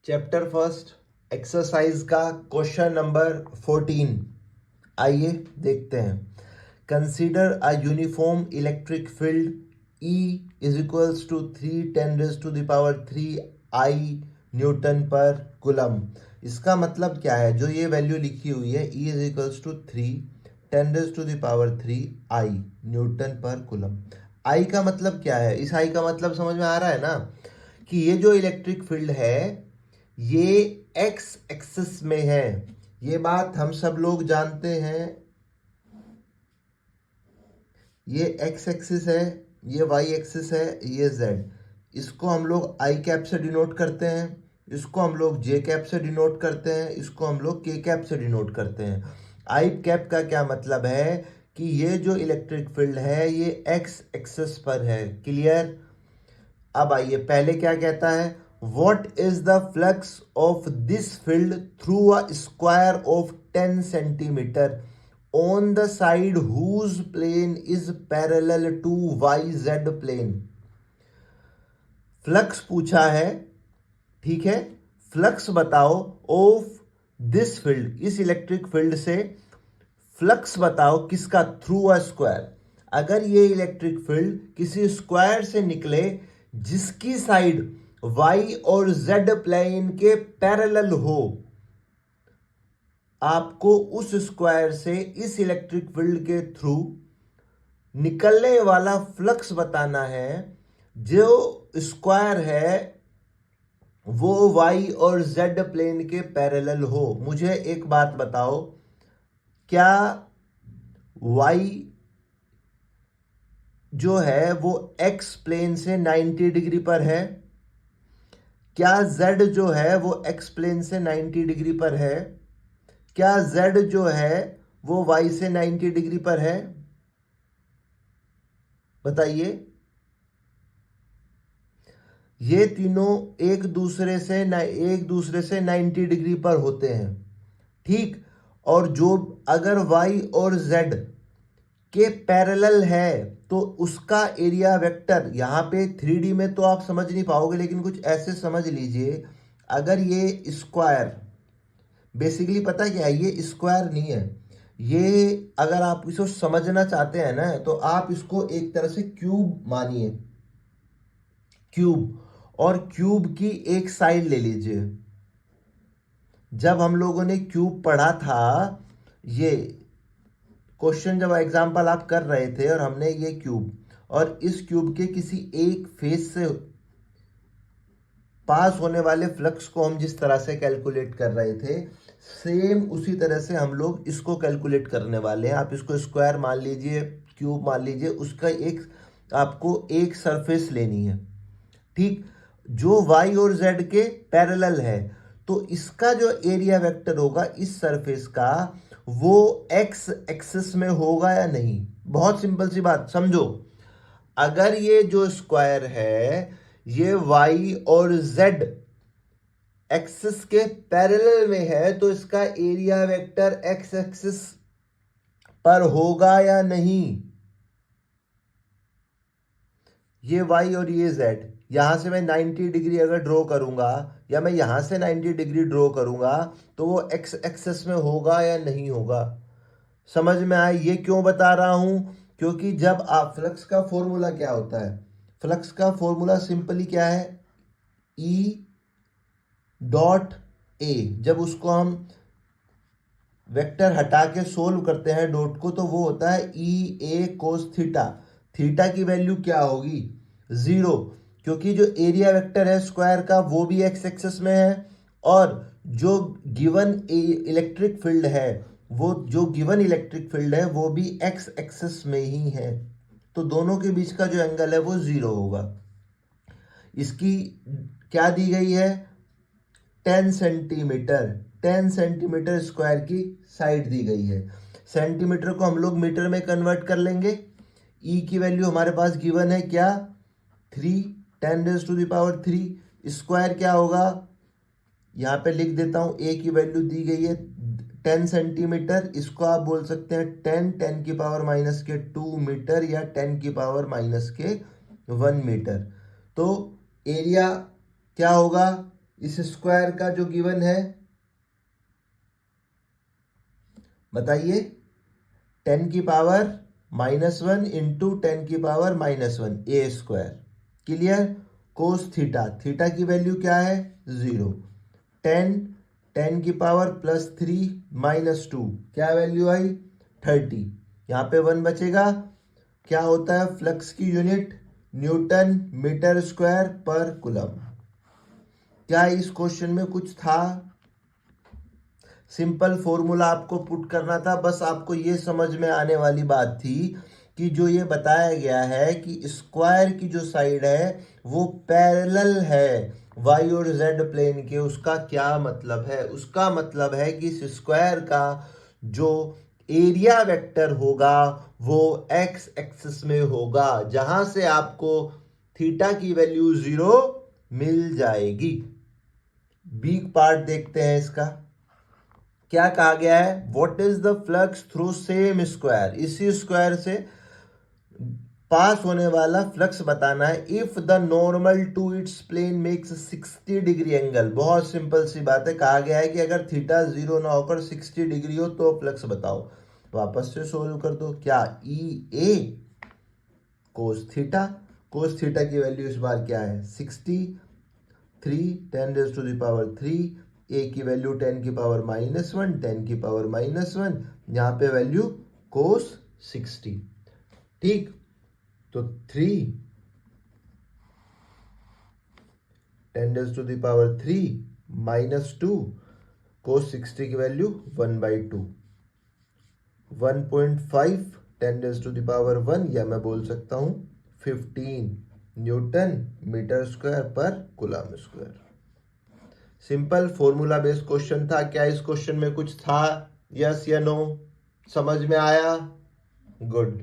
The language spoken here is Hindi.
चैप्टर फर्स्ट एक्सरसाइज का क्वेश्चन नंबर 14। आइए देखते हैं। Consider a uniform electric field E is equals to 3 × 10⁻³ I newton per coulomb. इसका मतलब क्या है? जो ये वैल्यू लिखी हुई है E is equals to 3 × 10⁻³ I newton per coulomb. I का मतलब क्या है? इस I का मतलब समझ में आ रहा है ना कि ये जो इलेक्ट्रिक फील्ड है ये एक्स एक्सिस में है। ये बात हम सब लोग जानते हैं। ये एक्स एक्सिस है, ये वाई एक्सिस है, ये जेड। इसको हम लोग आई कैप से डिनोट करते हैं, इसको हम लोग जे कैप से डिनोट करते हैं, इसको हम लोग के कैप से डिनोट करते हैं। आई कैप का क्या मतलब है कि ये जो इलेक्ट्रिक फील्ड है ये एक्स एक्सिस पर है। क्लियर? अब आइए, पहले क्या कहता है? What is the flux of this field through a square of 10 centimeter on the side whose plane is parallel to YZ plane? Flux पूछा है, ठीक है। फ्लक्स बताओ ऑफ दिस फील्ड, इस इलेक्ट्रिक फील्ड से फ्लक्स बताओ किसका? Through a square. अगर ये इलेक्ट्रिक फील्ड किसी स्क्वायर से निकले जिसकी साइड y और z प्लेन के पैरेलल हो, आपको उस स्क्वायर से इस इलेक्ट्रिक फील्ड के थ्रू निकलने वाला फ्लक्स बताना है। जो स्क्वायर है वो y और z प्लेन के पैरेलल हो। मुझे एक बात बताओ, क्या y जो है वो x प्लेन से 90 डिग्री पर है? क्या z जो है वो x प्लेन से 90 डिग्री पर है? क्या z जो है वो y से 90 डिग्री पर है? बताइए। ये तीनों एक दूसरे से 90 डिग्री पर होते हैं, ठीक। और जो अगर y और z के पैरेलल है तो उसका एरिया वेक्टर, यहां पे 3D में तो आप समझ नहीं पाओगे, लेकिन कुछ ऐसे समझ लीजिए। अगर ये स्क्वायर, बेसिकली पता क्या है, ये स्क्वायर नहीं है। ये अगर आप इसको समझना चाहते हैं ना तो आप इसको एक तरह से क्यूब मानिए, क्यूब। और क्यूब की एक साइड ले लीजिए। जब हम लोगों ने क्यूब पढ़ा था, ये क्वेश्चन जब एग्जाम्पल आप कर रहे थे और हमने ये क्यूब और इस क्यूब के किसी एक फेस से पास होने वाले फ्लक्स को हम जिस तरह से कैलकुलेट कर रहे थे, सेम उसी तरह से हम लोग इसको कैलकुलेट करने वाले हैं। आप इसको स्क्वायर मान लीजिए, क्यूब मान लीजिए, उसका एक आपको एक सरफेस लेनी है, ठीक, जो y और z के पैरेलल है। तो इसका जो एरिया वेक्टर होगा इस सरफेस का, वो x एक्सिस में होगा या नहीं? बहुत सिंपल सी बात समझो। अगर ये जो स्क्वायर है ये y और z एक्सिस के पैरेलल में है तो इसका एरिया वेक्टर x एक्सिस पर होगा या नहीं? ये y और ये z, यहां से मैं 90 डिग्री अगर ड्रॉ करूंगा या मैं यहां से 90 डिग्री ड्रॉ करूंगा तो वो x एक्सिस में होगा या नहीं होगा? समझ में आए? ये क्यों बता रहा हूं? क्योंकि जब आप, फ्लक्स का फॉर्मूला क्या होता है? फ्लक्स का फॉर्मूला सिंपली क्या है? E dot A. जब उसको हम वेक्टर हटा के सोल्व करते हैं डॉट को, तो वो होता है ई ए कोस थीटा। थीटा की वैल्यू क्या होगी? 0, क्योंकि जो एरिया वेक्टर है स्क्वायर का वो भी एक्स एक्सिस में है और जो गिवन इलेक्ट्रिक फील्ड है, वो जो गिवन इलेक्ट्रिक फील्ड है वो भी एक्स एक्सिस में ही है। तो दोनों के बीच का जो एंगल है वो 0 होगा। इसकी क्या दी गई है? 10 सेंटीमीटर, 10 सेंटीमीटर स्क्वायर की साइड दी गई है। सेंटीमीटर को हम लोग मीटर में कन्वर्ट कर लेंगे। ई की वैल्यू हमारे पास गिवन है क्या? 3, 10⁻³ स्क्वायर क्या होगा? यहाँ पे लिख देता हूँ, ए की वैल्यू दी गई है 10 सेंटीमीटर। इसको आप बोल सकते हैं 10⁻⁻² मीटर या 10⁻⁻1 मीटर। तो एरिया क्या होगा? इस स्क्वायर का जो गिवन है बताइए, 10⁻⁻1 into 10⁻⁻1 A square. Clear. Cos theta, theta की वैल्यू क्या है 0। 10 10⁻+3 -2 क्या वैल्यू आई 30। यहाँ पे 1 बचेगा। क्या होता है फ्लक्स की यूनिट न्यूटन मीटर स्क्वायर पर कूलम। क्या इस क्वेश्चन में कुछ था? सिंपल फॉर्मूला आपको पुट करना था, बस आपको ये समझ में आने वाली बात थी कि जो ये बताया गया है कि स्क्वायर की जो साइड है वो पैरेलल है वाई और जेड प्लेन के। उसका क्या मतलब है? उसका मतलब है कि इस स्क्वायर का जो एरिया वेक्टर होगा वो एक्स एक्सिस में होगा, जहां से आपको थीटा की वैल्यू 0 मिल जाएगी। बी पार्ट देखते हैं इसका। क्या कहा गया है? What is the flux through same square. इसी स्क्वायर से पास होने वाला फ्लक्स बताना है। If the normal to its plane makes 60 degree angle. बहुत सिंपल सी बात है, कहा गया है कि अगर थीटा 0 ना होकर 60 डिग्री हो तो फ्लक्स बताओ। वापस से सोल्व कर दो। क्या ई ए कोस थीटा। कोस थीटा की वैल्यू इस बार क्या है 60। 3 ए की वैल्यू 10⁻⁻1 10⁻⁻1 यहां पे वैल्यू कोस 60। ठीक, तो 3 10⁻³ -2 कोस 60 की वैल्यू 1/2। 1.5 10⁻1 या मैं बोल सकता हूं 15 न्यूटन मीटर स्क्वायर पर coulomb square. Simple formula based question था। क्या इस क्वेश्चन में कुछ था? यस या नो? समझ में आया? गुड।